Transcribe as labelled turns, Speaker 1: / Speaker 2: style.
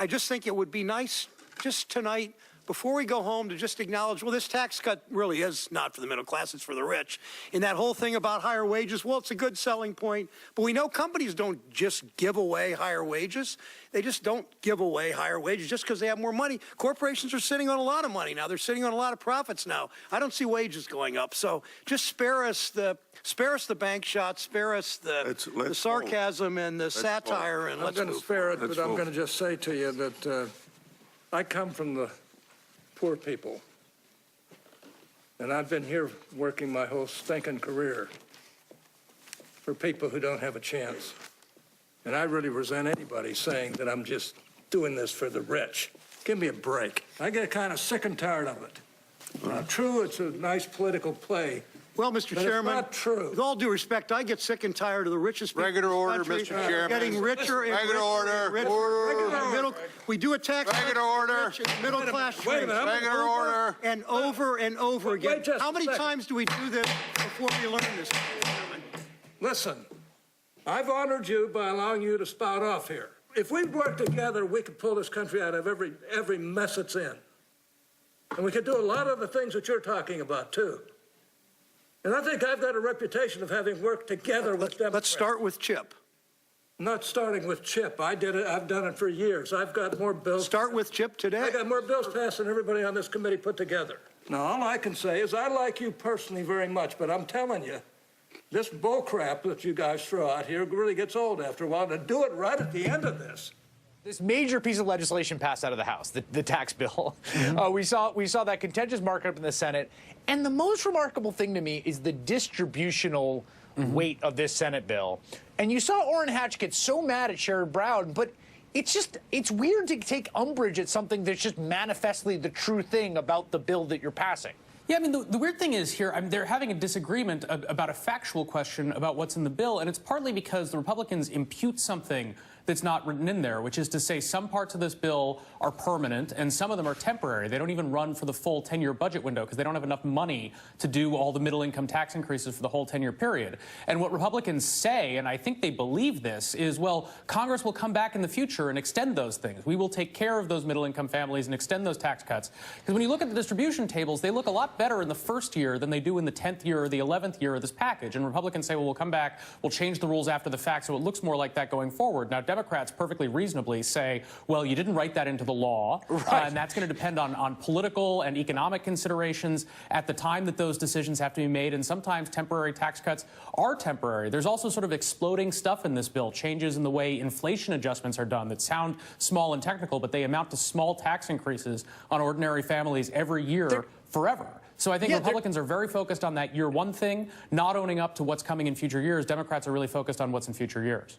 Speaker 1: I just think it would be nice just tonight, before we go home, to just acknowledge, well, this tax cut really is not for the middle class, it's for the rich. And that whole thing about higher wages, well, it's a good selling point, but we know companies don't just give away higher wages. They just don't give away higher wages just because they have more money. Corporations are sitting on a lot of money now. They're sitting on a lot of profits now. I don't see wages going up. So just spare us the bank shots, spare us the sarcasm and the satire, and
Speaker 2: I'm going to spare it, but I'm going to just say to you that I come from the poor people. And I've been here working my whole stinking career for people who don't have a chance. And I really resent anybody saying that I'm just doing this for the rich. Give me a break. I get kind of sick and tired of it. True, it's a nice political play.
Speaker 1: Well, Mr. Chairman,
Speaker 2: it's not true.
Speaker 1: With all due respect, I get sick and tired of the richest people
Speaker 3: Regular order,
Speaker 1: in this country
Speaker 3: Mr. Chairman.
Speaker 1: getting richer and
Speaker 3: Regular order.
Speaker 1: richer. We do a tax cut
Speaker 3: Regular order.
Speaker 1: rich and middle class
Speaker 2: Wait a minute.
Speaker 3: Regular order.
Speaker 1: and over and over again.
Speaker 2: Wait just
Speaker 1: How
Speaker 2: a
Speaker 1: many
Speaker 2: second.
Speaker 1: times do we do this before we learn this, Mr. Chairman?
Speaker 2: Listen, I've honored you by allowing you to spout off here. If we work together, we could pull this country out of every mess it's in. And we could do a lot of the things that you're talking about, too. And I think I've got a reputation of having worked together with Democrats.
Speaker 1: Let's start with Chip.
Speaker 2: Not starting with Chip. I did it. I've done it for years. I've got more bills.
Speaker 1: Start with Chip today.
Speaker 2: I got more bills passed than everybody on this committee put together. Now, all I can say is I like you personally very much, but I'm telling you, this bull crap that you guys throw out here really gets old after a while. To do it right at the end of this.
Speaker 4: This major piece of legislation passed out of the House, the tax bill. We saw that contentious markup in the Senate. And the most remarkable thing to me is the distributional weight of this Senate bill. And you saw Orrin Hatch get so mad at Sherrod Brown, but it's weird to take umbrage at something that's just manifestly the true thing about the bill that you're passing.
Speaker 5: Yeah, I mean, the weird thing is here, they're having a disagreement about a factual question about what's in the bill, and it's partly because the Republicans impute something that's not written in there, which is to say some parts of this bill are permanent and some of them are temporary. They don't even run for the full 10-year budget window because they don't have enough money to do all the middle-income tax increases for the whole 10-year period. And what Republicans say, and I think they believe this, is, well, Congress will come back in the future and extend those things. We will take care of those middle-income families and extend those tax cuts. Because when you look at the distribution tables, they look a lot better in the first year than they do in the 10th year or the 11th year of this package. And Republicans say, well, we'll come back, we'll change the rules after the fact so it looks more like that going forward. Now, Democrats perfectly reasonably say, well, you didn't write that into the law, and that's going to depend on political and economic considerations at the time that those decisions have to be made, and sometimes temporary tax cuts are temporary. There's also sort of exploding stuff in this bill, changes in the way inflation adjustments are done that sound small and technical, but they amount to small tax increases on ordinary families every year forever. So I think Republicans are very focused on that year one thing, not owning up to what's coming in future years. Democrats are really focused on what's in future years.